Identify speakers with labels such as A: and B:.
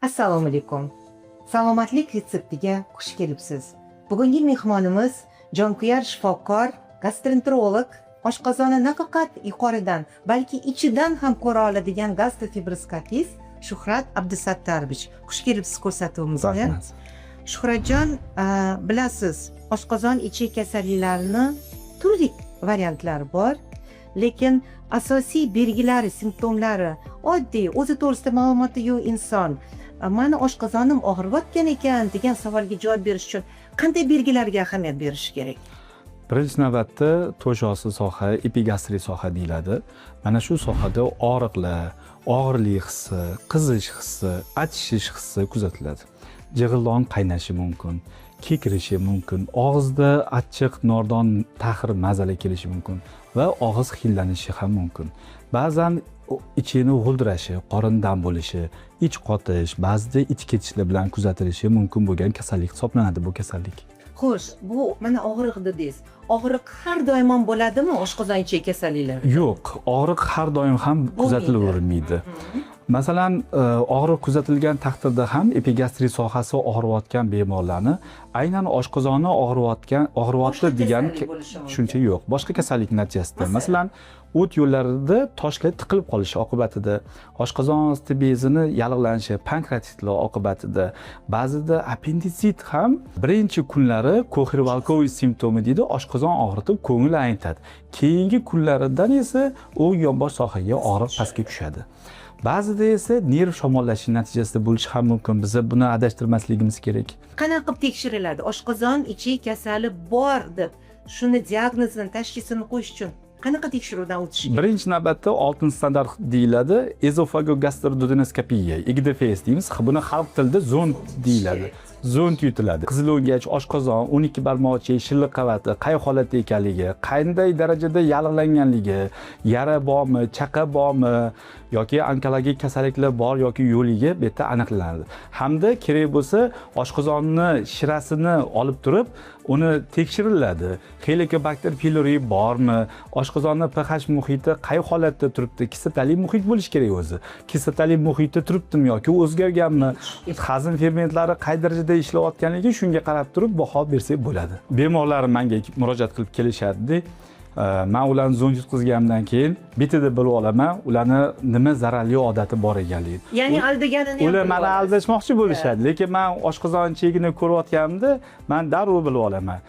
A: Assalomu alaykum. Salomatlik retseptiga xush kelibsiz. Bugungi mehmonimiz jonkuyar shifokor, gastroenterolog, oshqozoni nafaqat yuqoridan, balki ichidan ham ko'ra oladigan gastrofibroskopist Shuhrat Abdusattorovich. Xush kelibsiz ko'rsatuvimizga.
B: Rahmat.
A: Shuhratjon, bilasiz, oshqozon ichi kasalliklarini turli variantlari bor, lekin asosiy belgilari, simptomlari oddiy, o'zi to'g'risida ma'lumoti yo'q inson mani oshqozonim og'riyotgan ekan degan savolga javob berish uchun qanday belgilarga ahamiyat berish kerak?
B: Birinchi navbatda to'shaqli soha, epigastrik soha deyiladi. Mana shu sohada og'riqlar, og'irlik hissi, qizish hissi, achishish hissi kuzatiladi. Jig'ildon qaynashi mumkin, kekirishi mumkin, og'izda achchiq, nordon, taxir mazali kelishi mumkin va og'iz hillanishi ham mumkin. Ba'zan ichini g'uldirashi, qorindan bo'lishi, ich qotish, ba'zida ich ketishlar bilan kuzatilishi mumkin bo'lgan kasallik hisoblanadi bu kasallik.
A: Xo'sh, bu mana og'riq dedingiz. Og'riq har doim ham bo'ladimi oshqozon ichi kasalliklari?
B: Yo'q, og'riq har doim ham kuzatilavermaydi. Masalan, og'riq kuzatilgan taqdirda ham epigastrik sohasi og'riyotgan bemorlarni aynan oshqozoni og'riyapti degan tushuncha yo'q. Boshqa kasallik natijasida, masalan, o't yo'llarida toshlar tiqilib qolishi oqibatida, oshqozon osti bezini yallig'lanishi, pankreatitlar oqibatida, ba'zida appenditsit ham birinchi kunlari ko'hir-valkoviy simptomi deydi, oshqozon og'ritib ko'ngil aynitadi. Keyingi kunlaridan esa u yonbosh sohaga og'riq pastga tushadi. Ba'zida esa nerv shamollashi natijasida bo'lishi ham mumkin. Biz buni adashtirmasligimiz kerak.
A: Qanaqa qilib tekshiriladi? Oshqozon ichi kasali bor deb shuni diagnozini, tashxisini qo'yish uchun qanaqa tekshiruvdan o'tish kerak?
B: Birinchi navbatda oltin standart deyiladi. Ezofagogastroduodenoskopiya, EGDFS deymiz. Buni xalq tilida zond deyiladi. Zond yutiladi. Qizil o'ngach, oshqozon, 12 barmoqcha, shilliq qavati qay holatda ekanligi, qanday darajada yallig'langanligi, yara bormi, chaqa bormi yoki onkologik kasalliklar bor yoki yo'qligi bu yerda aniqlanadi. Hamda kerak bo'lsa, oshqozonni shirasini olib turib, uni tekshiriladi. Helicobacter pylori bormi, oshqozonni pH muhiti qay holatda turibdi, kislotali muhit bo'lishi kerak o'zi. Kislotali muhiti turibdimi yoki o'zgarganmi, hazm fermentlari qay darajada ishlayotganligi shunga qarab turib baho bersak bo'ladi. Bemorlar menga murojaat qilib kelishadi. Men ularni zond yutkazgandan keyin bitada bilib olaman, ularni nima zararli odati bor ekanligini.
A: Ya'ni aldaganini ham
B: ular meni aldashmoqchi bo'lishadi, lekin men oshqozon chegini ko'rayotganimda men darrov bilib olaman.